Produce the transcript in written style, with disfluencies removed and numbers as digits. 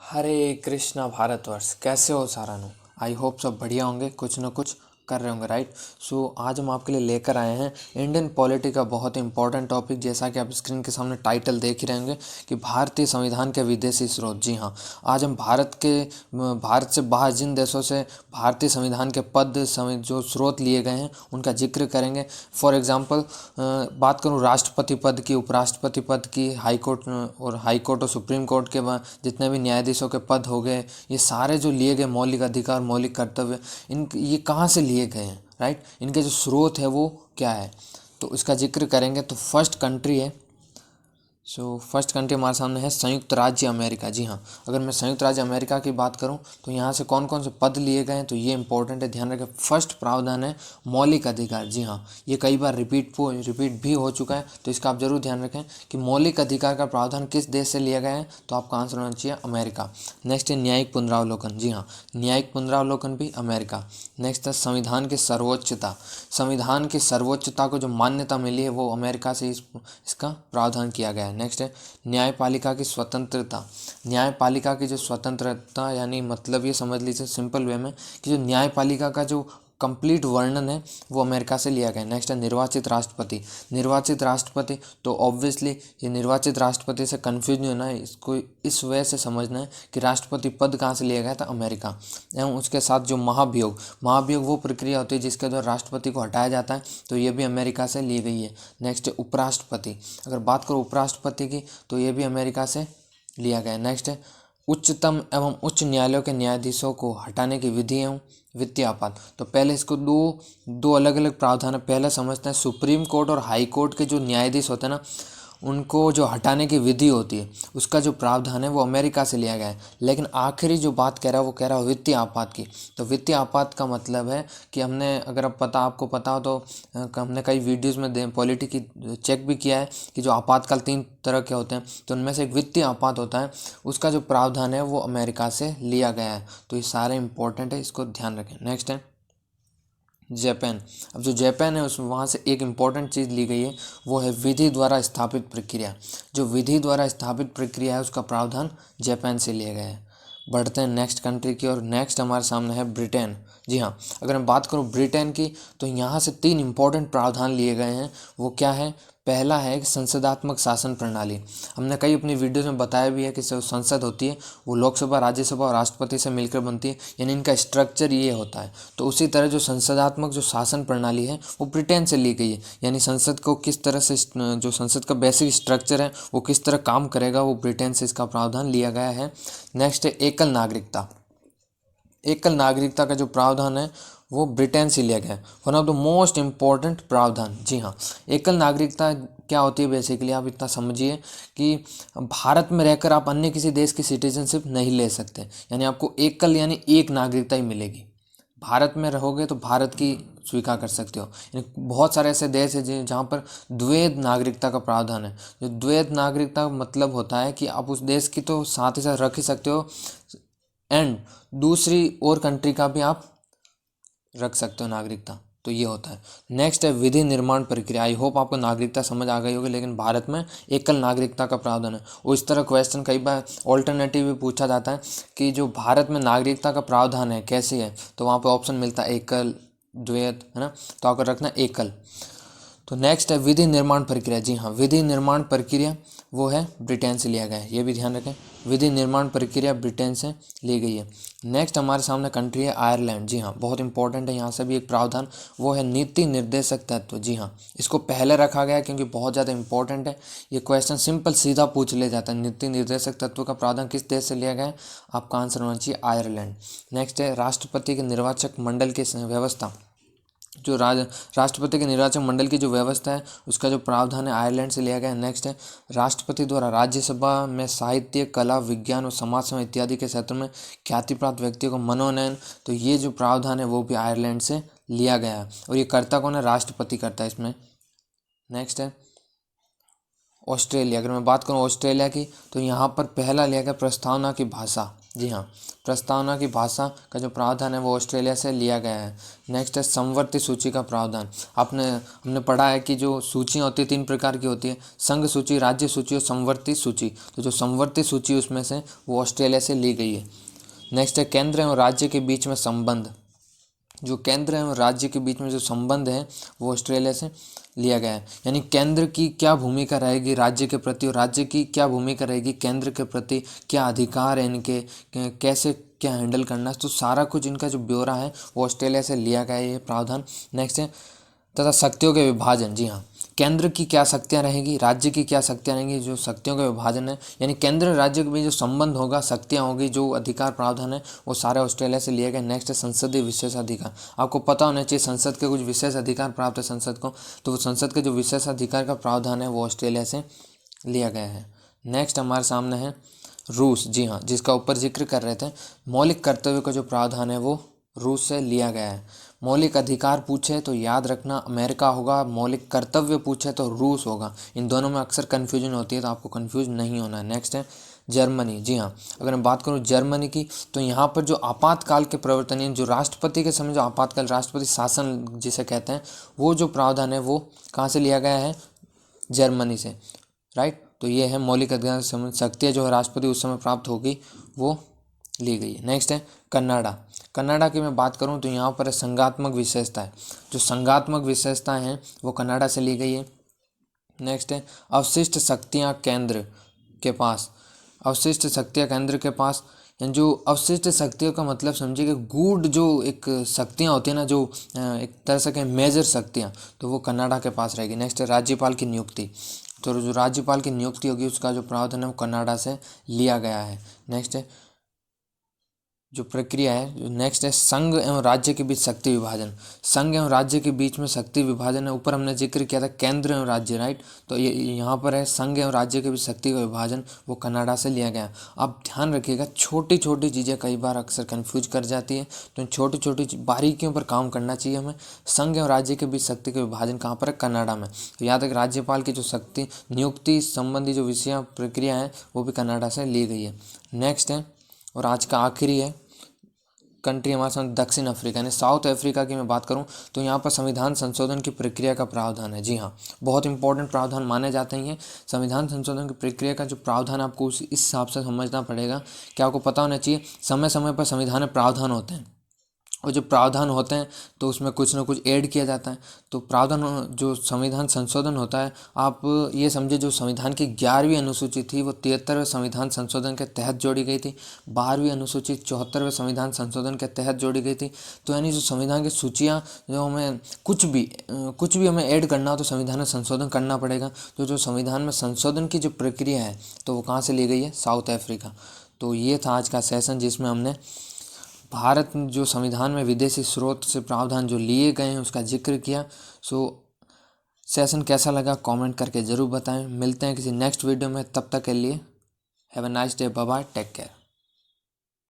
हरे कृष्णा भारतवर्ष, कैसे हो सारानु। I hope सब बढ़िया होंगे, कुछ न कुछ कर रहे होंगे, राइट। सो आज हम आपके लिए लेकर आए हैं इंडियन पॉलिटी का बहुत इंपॉर्टेंट टॉपिक। जैसा कि आप स्क्रीन के सामने टाइटल देख ही रहे होंगे कि भारतीय संविधान के विदेशी स्रोत। जी हाँ, आज हम भारत से बाहर जिन देशों से भारतीय संविधान के जो स्रोत लिए गए हैं उनका जिक्र करेंगे। फॉर एग्जाम्पल बात करूँ राष्ट्रपति पद की, उपराष्ट्रपति पद की, हाई कोर्ट और सुप्रीम कोर्ट के जितने भी न्यायाधीशों के पद हो गए, ये सारे जो लिए गए मौलिक अधिकार, मौलिक कर्तव्य, ये कहाँ से लिए गए हैं, राइट। इनके जो स्रोत है वो क्या है, तो इसका जिक्र करेंगे। तो फर्स्ट कंट्री है, फर्स्ट कंट्री हमारे सामने है संयुक्त राज्य अमेरिका। जी हाँ, अगर मैं संयुक्त राज्य अमेरिका की बात करूं तो यहाँ से कौन कौन से पद लिए गए हैं, तो ये इंपॉर्टेंट है, ध्यान रखें। फर्स्ट प्रावधान है मौलिक अधिकार। जी हाँ, ये कई बार रिपीट भी हो चुका है, तो इसका आप जरूर ध्यान रखें कि मौलिक अधिकार का प्रावधान किस देश से लिया गया है, तो आपका आंसर होना चाहिए अमेरिका। नेक्स्ट है न्यायिक पुनरावलोकन। जी हाँ, न्यायिक पुनरावलोकन भी अमेरिका। नेक्स्ट है संविधान की सर्वोच्चता। संविधान की सर्वोच्चता को जो मान्यता मिली है वो अमेरिका से इसका प्रावधान किया गया है। नेक्स्ट है न्यायपालिका की स्वतंत्रता। न्यायपालिका की जो स्वतंत्रता, यानी मतलब ये समझ लीजिए सिंपल वे में कि जो न्यायपालिका का जो कंप्लीट वर्णन है वो अमेरिका से लिया गया है। नेक्स्ट है निर्वाचित राष्ट्रपति। निर्वाचित राष्ट्रपति, तो ऑब्वियसली ये निर्वाचित राष्ट्रपति से कंफ्यूज नहीं होना है, इसको इस वजह से समझना है कि राष्ट्रपति पद कहाँ से लिया गया था, अमेरिका। एवं उसके साथ जो महाभियोग वो प्रक्रिया होती है जिसके द्वारा राष्ट्रपति को हटाया जाता है, तो ये भी अमेरिका से ली गई है। नेक्स्ट है उपराष्ट्रपति। अगर बात करो उपराष्ट्रपति की, तो ये भी अमेरिका से लिया गया है। नेक्स्ट है उच्चतम एवं उच्च न्यायालयों के न्यायाधीशों को हटाने की विधि एवं वित्तीय आपात। तो पहले इसको दो अलग अलग प्रावधान है। पहले समझते हैं सुप्रीम कोर्ट और हाई कोर्ट के जो न्यायाधीश होते हैं ना, उनको जो हटाने की विधि होती है उसका जो प्रावधान है वो अमेरिका से लिया गया है। लेकिन आखिरी जो बात कह रहा है वो कह रहा है वित्तीय आपात की। तो वित्तीय आपात का मतलब है कि हमने, अगर आपको पता हो तो हमने कई वीडियोस में पॉलिटी की चेक भी किया है कि जो आपातकाल 3 तरह के होते हैं, तो उनमें से एक वित्तीय आपात होता है, उसका जो प्रावधान है वो अमेरिका से लिया गया है। तो ये सारे इंपॉर्टेंट है, इसको ध्यान रखें। नेक्स्ट है जापान। अब जो जापान है उस वहाँ से एक इम्पॉर्टेंट चीज़ ली गई है, वो है विधि द्वारा स्थापित प्रक्रिया। जो विधि द्वारा स्थापित प्रक्रिया है उसका प्रावधान जापान से लिया गया है। बढ़ते हैं नेक्स्ट कंट्री की और नेक्स्ट हमारे सामने है ब्रिटेन। जी हाँ, अगर मैं बात करूँ ब्रिटेन की, तो यहाँ से 3 इम्पॉर्टेंट प्रावधान लिए गए हैं। वो क्या है, पहला है संसदात्मक शासन प्रणाली। हमने कई अपनी वीडियोस में बताया भी है कि जो संसद होती है वो लोकसभा, राज्यसभा और राष्ट्रपति से मिलकर बनती है, यानी इनका स्ट्रक्चर ये होता है। तो उसी तरह जो संसदात्मक जो शासन प्रणाली है वो ब्रिटेन से ली गई है, यानी संसद को किस तरह से, जो संसद का बेसिक स्ट्रक्चर है वो किस तरह काम करेगा, वो ब्रिटेन से इसका प्रावधान लिया गया है। नेक्स्ट है एकल नागरिकता। एकल नागरिकता का जो प्रावधान है वो ब्रिटेन से लिया गया है। One of the most important प्रावधान। जी हाँ, एकल नागरिकता क्या होती है, बेसिकली आप इतना समझिए कि भारत में रहकर आप अन्य किसी देश की सिटीजनशिप नहीं ले सकते, यानी आपको एकल यानी एक नागरिकता ही मिलेगी। भारत में रहोगे तो भारत की स्वीकार कर सकते हो। यानी बहुत सारे ऐसे देश हैं जहाँ पर द्वैध नागरिकता का प्रावधान है। जो द्वैध नागरिकता मतलब होता है कि आप उस देश की तो साथ ही साथ रख ही सकते हो, एंड दूसरी और कंट्री का भी आप रख सकते हो नागरिकता, तो ये होता है। नेक्स्ट है विधि निर्माण प्रक्रिया। आई होप आपको नागरिकता समझ आ गई होगी, लेकिन भारत में एकल नागरिकता का प्रावधान है। और इस तरह क्वेश्चन कई बार ऑल्टरनेटिव भी पूछा जाता है कि जो भारत में नागरिकता का प्रावधान है कैसी है, तो वहाँ पे ऑप्शन मिलता है एकल, द्वैध, है ना, तो आपको रखना एकल। तो नेक्स्ट है विधि निर्माण प्रक्रिया। जी हाँ, विधि निर्माण प्रक्रिया वो है ब्रिटेन से लिया गया है, ये भी ध्यान रखें। विधि निर्माण प्रक्रिया ब्रिटेन से ली गई है। नेक्स्ट हमारे सामने कंट्री है आयरलैंड। जी हाँ, बहुत इंपॉर्टेंट है, यहाँ से भी एक प्रावधान, वो है नीति निर्देशक तत्व। जी हाँ, इसको पहले रखा गया है क्योंकि बहुत ज़्यादा इंपॉर्टेंट है। ये क्वेश्चन सिंपल सीधा पूछ ले जाता है, नीति निर्देशक तत्व का प्रावधान किस देश से लिया गया है, आपका आंसर होना चाहिए आयरलैंड। नेक्स्ट है राष्ट्रपति के निर्वाचक मंडल की व्यवस्था। जो राष्ट्रपति के निर्वाचन मंडल की जो व्यवस्था है उसका जो प्रावधान है आयरलैंड से लिया गया है। नेक्स्ट है राष्ट्रपति द्वारा राज्यसभा में साहित्य, कला, विज्ञान और समाज सेवा इत्यादि के क्षेत्र में ख्याति प्राप्त व्यक्तियों को मनोनयन, तो ये जो प्रावधान है वो भी आयरलैंड से लिया गया है। और ये करता कौन है, राष्ट्रपति करता है इसमें। नेक्स्ट है ऑस्ट्रेलिया। अगर मैं बात करूँ ऑस्ट्रेलिया की, तो यहाँ पर पहला लिया गया प्रस्तावना की भाषा। जी हाँ, प्रस्तावना की भाषा का जो प्रावधान है वो ऑस्ट्रेलिया से लिया गया है। नेक्स्ट है समवर्ती सूची का प्रावधान। हमने पढ़ा है कि जो सूचियाँ होती है 3 प्रकार की होती है, संघ सूची, राज्य सूची और समवर्ती सूची। तो जो समवर्ती सूची उसमें से वो ऑस्ट्रेलिया से ली गई है। नेक्स्ट है केंद्र एवं राज्य के बीच में संबंध। जो केंद्र एवं राज्य के बीच में जो संबंध है वो ऑस्ट्रेलिया से लिया गया है। यानी केंद्र की क्या भूमिका रहेगी राज्य के प्रति और राज्य की क्या भूमिका रहेगी केंद्र के प्रति, क्या अधिकार है इनके, कैसे क्या हैंडल करना है, तो सारा कुछ इनका जो ब्यौरा है वो ऑस्ट्रेलिया से लिया गया है ये प्रावधान। नेक्स्ट है तथा शक्तियों के विभाजन। जी हाँ, केंद्र की क्या शक्तियाँ रहेंगी, राज्य की क्या शक्तियाँ रहेंगी, जो शक्तियों का विभाजन है यानी केंद्र राज्य के बीच जो संबंध होगा, शक्तियाँ होगी, जो अधिकार प्रावधान है वो सारे ऑस्ट्रेलिया से लिए गए। नेक्स्ट है संसदीय विशेष अधिकार। आपको पता होना चाहिए संसद के कुछ विशेष अधिकार प्राप्त है संसद को, तो वो संसद के जो विशेष अधिकार का प्रावधान है वो ऑस्ट्रेलिया से लिया गया है। नेक्स्ट हमारे सामने है रूस। जी हाँ, जिसका ऊपर जिक्र कर रहे थे, मौलिक कर्तव्य का जो प्रावधान है वो रूस से लिया गया है। मौलिक अधिकार पूछे तो याद रखना अमेरिका होगा, मौलिक कर्तव्य पूछे तो रूस होगा। इन दोनों में अक्सर कन्फ्यूजन होती है, तो आपको कन्फ्यूज नहीं होना है। नेक्स्ट है जर्मनी। जी हाँ, अगर मैं बात करूँ जर्मनी की, तो यहाँ पर जो आपातकाल के प्रवर्तन यानी जो राष्ट्रपति के समय जो आपातकाल राष्ट्रपति शासन जिसे कहते हैं, वो जो प्रावधान है वो कहाँ से लिया गया है, जर्मनी से, राइट। तो ये है मौलिक अधिकार शक्तियाँ जो है राष्ट्रपति उस समय प्राप्त होगी वो ली गई है। नेक्स्ट है कनाडा। कनाडा की मैं बात करूं तो यहाँ पर संघात्मक विशेषताएं, जो संघात्मक विशेषताएं हैं वो कनाडा से ली गई है। नेक्स्ट है अवशिष्ट शक्तियाँ केंद्र के पास। अवशिष्ट शक्तियाँ केंद्र के पास, जो अवशिष्ट शक्तियों का मतलब समझिए कि गूढ़ जो एक शक्तियाँ होती हैं ना, जो एक तरह से कहें मेजर शक्तियाँ, तो वो कनाडा के पास रहेगी। नेक्स्ट है राज्यपाल की नियुक्ति। तो जो राज्यपाल की नियुक्ति होगी उसका जो प्रावधान है वो कनाडा से लिया गया है। नेक्स्ट है जो प्रक्रिया है, नेक्स्ट है संघ एवं राज्य के बीच शक्ति विभाजन। संघ एवं राज्य के बीच में शक्ति विभाजन है, ऊपर हमने जिक्र किया था केंद्र एवं राज्य, राइट। तो ये यहाँ पर है संघ एवं राज्य के बीच शक्ति का विभाजन, वो कनाडा से लिया गया। अब ध्यान रखिएगा, छोटी छोटी चीज़ें कई बार अक्सर कन्फ्यूज कर जाती है, तो इन छोटी छोटी बारीकियों पर काम करना चाहिए हमें। संघ एवं राज्य के बीच शक्ति का विभाजन कहाँ पर है, कनाडा में। तो याद रख राज्यपाल की जो शक्ति नियुक्ति संबंधी जो विषय प्रक्रिया है वो भी कनाडा से ली गई है। नेक्स्ट है और आज का आखिरी है कंट्री हमारे साथ दक्षिण अफ्रीका यानी साउथ अफ्रीका की मैं बात करूं तो यहाँ पर संविधान संशोधन की प्रक्रिया का प्रावधान है। जी हाँ, बहुत इंपॉर्टेंट प्रावधान माने जाते हैं ये। संविधान संशोधन की प्रक्रिया का जो प्रावधान आपको इस हिसाब से समझना पड़ेगा कि आपको पता होना चाहिए समय समय पर संविधान में प्रावधान होते हैं, और जो प्रावधान होते हैं तो उसमें कुछ ना कुछ ऐड किया जाता है। तो प्रावधान जो संविधान संशोधन होता है, आप ये समझे जो संविधान की 11वीं अनुसूची थी वो 73वें संविधान संशोधन के तहत जोड़ी गई थी। 12वीं अनुसूची 74वें संविधान संशोधन के तहत जोड़ी गई थी। तो यानी जो संविधान की सूचियाँ जो हमें कुछ भी हमें ऐड करना हो तो संविधान में संशोधन करना पड़ेगा। तो जो संविधान में संशोधन की जो प्रक्रिया है तो वो कहाँ से ली गई है, साउथ अफ्रीका। तो ये था आज का सेशन जिसमें हमने भारत जो संविधान में विदेशी स्रोत से प्रावधान जो लिए गए हैं उसका जिक्र किया। सो सेशन कैसा लगा कमेंट करके ज़रूर बताएं। मिलते हैं किसी नेक्स्ट वीडियो में, तब तक के लिए have a nice day, bye bye, take care.